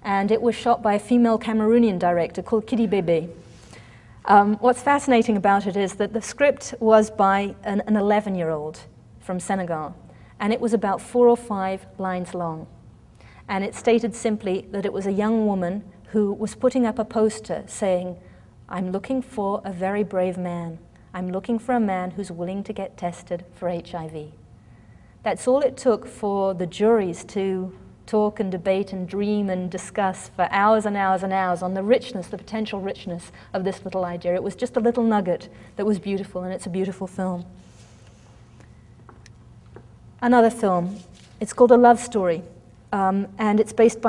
and it was shot by a female Cameroonian director called Kidi Bebe. What's fascinating about it is that the script was by an 11-year-old from Senegal, and it was about 4 or 5 lines long. And it stated simply that it was a young woman who was putting up a poster saying, "I'm looking for a very brave man. I'm looking for a man who's willing to get tested for HIV." That's all it took for the juries to talk and debate and dream and discuss for hours and hours and hours on the richness, the potential richness of this little idea. It was just a little nugget that was beautiful, and it's a beautiful film. Another film, it's called A Love Story, and it's based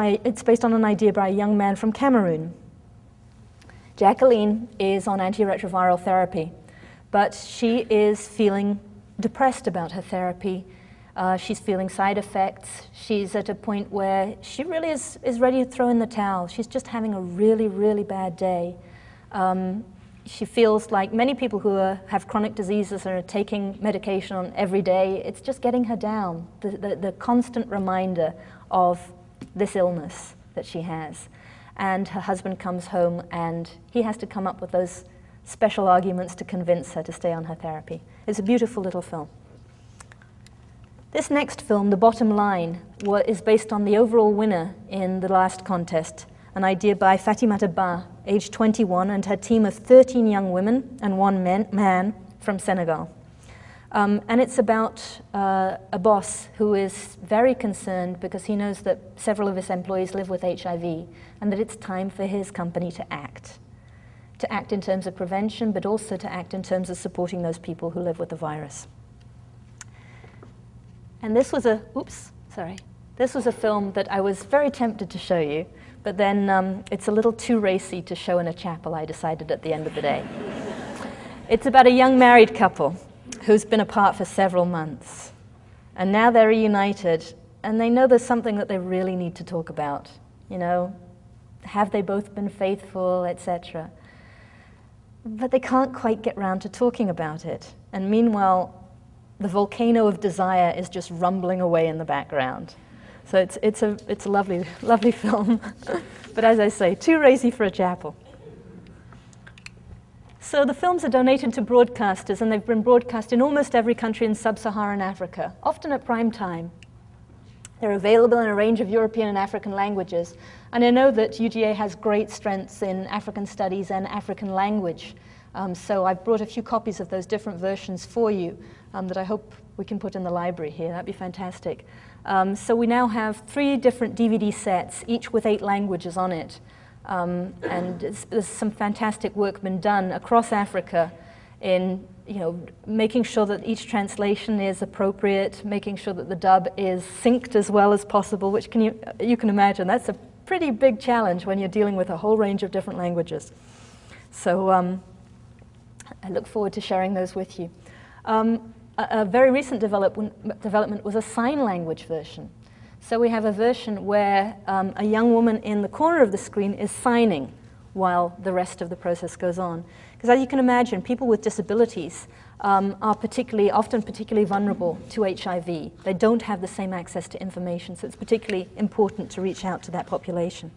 on an idea by a young man from Cameroon. Jacqueline is on antiretroviral therapy, but she is feeling depressed about her therapy. She's feeling side effects. She's at a point where she really is ready to throw in the towel. She's just having a really, really bad day. She feels like many people who have chronic diseases and are taking medication on every day, it's just getting her down, the constant reminder of this illness that she has. And her husband comes home and he has to come up with those special arguments to convince her to stay on her therapy. It's a beautiful little film. This next film, The Bottom Line, is based on the overall winner in the last contest, an idea by Fatimata Ba, aged 21, and her team of 13 young women and 1 man from Senegal. And it's about a boss who is very concerned because he knows that several of his employees live with HIV and that it's time for his company to act in terms of prevention, but also to act in terms of supporting those people who live with the virus. And this was this was a film that I was very tempted to show you, but then it's a little too racy to show in a chapel, I decided at the end of the day. It's about a young married couple who's been apart for several months. And now they're reunited, and they know there's something that they really need to talk about. You know, have they both been faithful, etc. But they can't quite get round to talking about it. And meanwhile, the volcano of desire is just rumbling away in the background. So it's a lovely, lovely film. But as I say, too racy for a chapel. So the films are donated to broadcasters, and they've been broadcast in almost every country in sub-Saharan Africa, often at prime time. They're available in a range of European and African languages. And I know that UGA has great strengths in African studies and African language. So I've brought a few copies of those different versions for you that I hope we can put in the library here. That'd be fantastic. So we now have 3 different DVD sets, each with 8 languages on it. And there's some fantastic work been done across Africa in making sure that each translation is appropriate, making sure that the dub is synced as well as possible, which you can imagine that's a pretty big challenge when you're dealing with a whole range of different languages. So I look forward to sharing those with you. A very recent development was a sign language version. So we have a version where a young woman in the corner of the screen is signing while the rest of the process goes on. Because as you can imagine, people with disabilities are often particularly vulnerable to HIV. They don't have the same access to information, so it's particularly important to reach out to that population.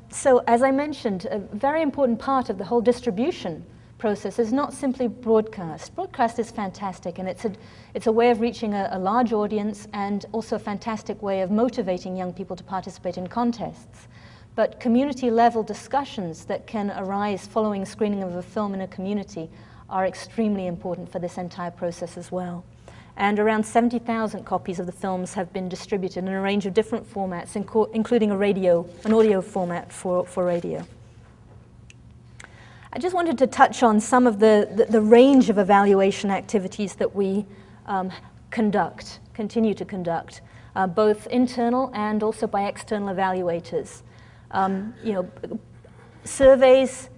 So as I mentioned, a very important part of the whole distribution process is not simply broadcast. Broadcast is fantastic, and it's a way of reaching a large audience and also a fantastic way of motivating young people to participate in contests. But community-level discussions that can arise following screening of a film in a community are extremely important for this entire process as well. And around 70,000 copies of the films have been distributed in a range of different formats, including an audio format for radio. I just wanted to touch on some of the range of evaluation activities that we continue to conduct, both internal and also by external evaluators. Surveys,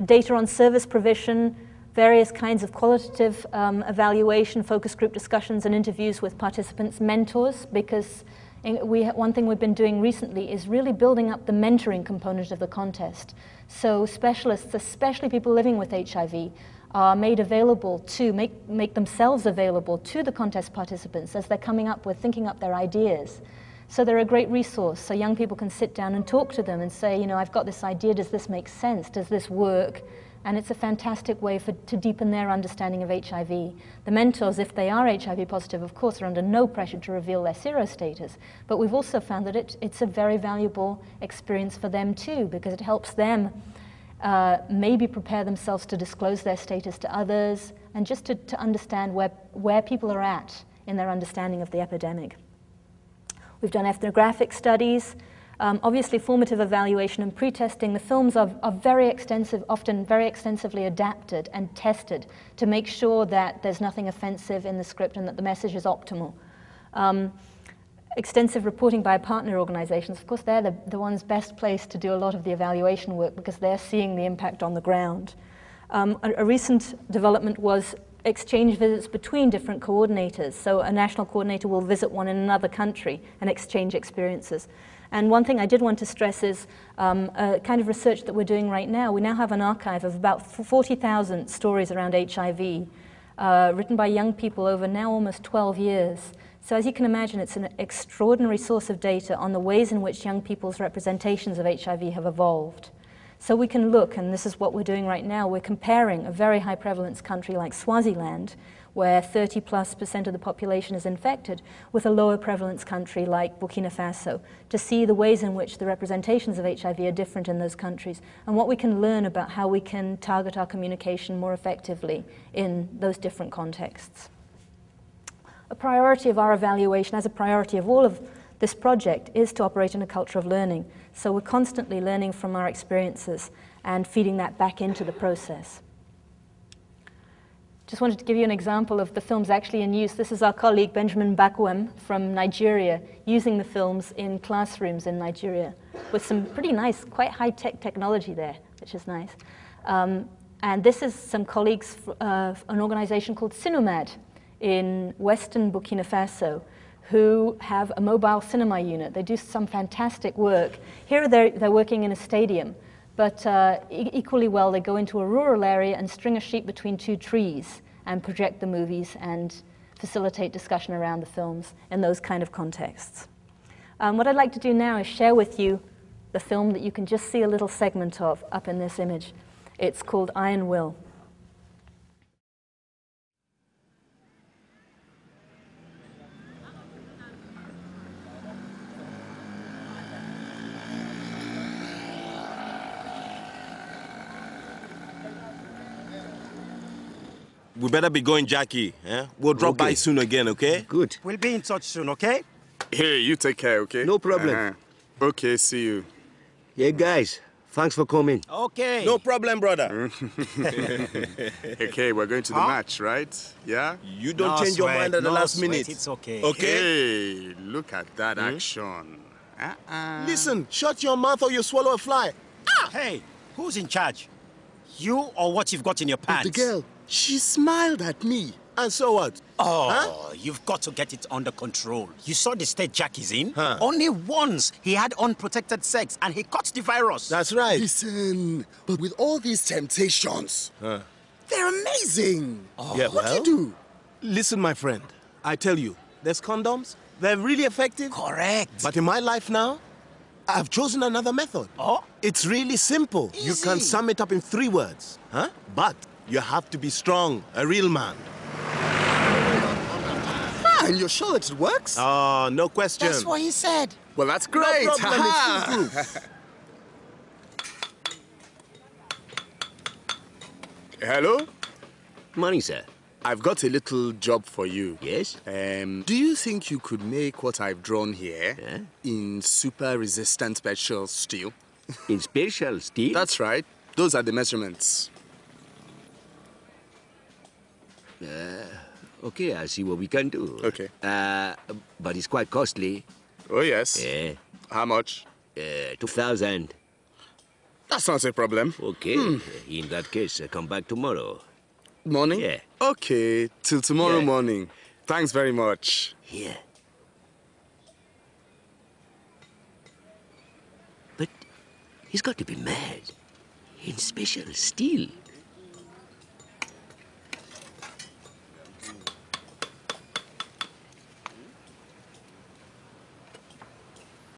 data on service provision, various kinds of qualitative evaluation, focus group discussions, and interviews with participants, mentors, because one thing we've been doing recently is really building up the mentoring component of the contest. So specialists, especially people living with HIV, are made available to make themselves available to the contest participants as they're thinking up their ideas. So they're a great resource, so young people can sit down and talk to them and say, you know, I've got this idea, does this make sense? Does this work? And it's a fantastic way to deepen their understanding of HIV. The mentors, if they are HIV positive, of course, are under no pressure to reveal their serostatus. But we've also found that it's a very valuable experience for them too, because it helps them maybe prepare themselves to disclose their status to others, and just to understand where people are at in their understanding of the epidemic. We've done ethnographic studies, obviously formative evaluation and pre-testing. The films are very extensive, often very extensively adapted and tested to make sure that there's nothing offensive in the script and that the message is optimal. Extensive reporting by partner organizations. Of course, they're the ones best placed to do a lot of the evaluation work because they're seeing the impact on the ground. A recent development was exchange visits between different coordinators. So a national coordinator will visit one in another country and exchange experiences. And one thing I did want to stress is a kind of research that we're doing right now. We now have an archive of about 40,000 stories around HIV, written by young people over now almost 12 years. So as you can imagine, it's an extraordinary source of data on the ways in which young people's representations of HIV have evolved. So we can look, and this is what we're doing right now, we're comparing a very high prevalence country like Swaziland, where 30+% of the population is infected, with a lower prevalence country like Burkina Faso, to see the ways in which the representations of HIV are different in those countries, and what we can learn about how we can target our communication more effectively in those different contexts. A priority of our evaluation, as a priority of all of this project, is to operate in a culture of learning. So we're constantly learning from our experiences and feeding that back into the process. Just wanted to give you an example of the films actually in use. This is our colleague Benjamin Bakwem from Nigeria, using the films in classrooms in Nigeria with some pretty nice, quite high-tech technology there, which is nice. And this is some colleagues of an organization called Sinumad in Western Burkina Faso, who have a mobile cinema unit. They do some fantastic work. Here they're working in a stadium, but equally well they go into a rural area and string a sheep between two trees and project the movies and facilitate discussion around the films in those kind of contexts. What I'd like to do now is share with you the film that you can just see a little segment of up in this image. It's called Iron Will. We better be going, Jackie. Eh? We'll drop by soon again, okay? Good. We'll be in touch soon, okay? Hey, you take care, okay? No problem. Okay, see you. Yeah, guys, thanks for coming. Okay. No problem, brother. Okay, we're going to the match, right? Yeah? You don't change your mind at the last minute. It's okay. Okay? Hey, look at that action. Listen, shut your mouth or you swallow a fly. Hey, who's in charge? You or what you've got in your pants? The girl, she smiled at me. And so what? Oh, you've got to get it under control. You saw the state Jack is in? Huh. Only once he had unprotected sex and he caught the virus. That's right. Listen, but with all these temptations, they're amazing. Yeah, What do you do? Listen, my friend, I tell you, there's condoms. They're really effective. Correct. But in my life now, I've chosen another method. Oh? It's really simple. You can sum it up in 3 words. But you have to be strong, a real man. And you're sure that it works? Oh, no question. That's what he said. Well, that's great. No problem, it's foolproof. Hello? Morning, sir. I've got a little job for you. Yes? Do you think you could make what I've drawn here in super resistant special steel? In special steel? That's right. Those are the measurements. Okay, I'll see what we can do. Okay. But it's quite costly. Oh, yes. Yeah. How much? 2,000. That's not a problem. Okay. In that case, come back tomorrow. Morning? Yeah. Okay, till tomorrow Yeah. morning. Thanks very much. Yeah. But he's got to be mad. In special steel.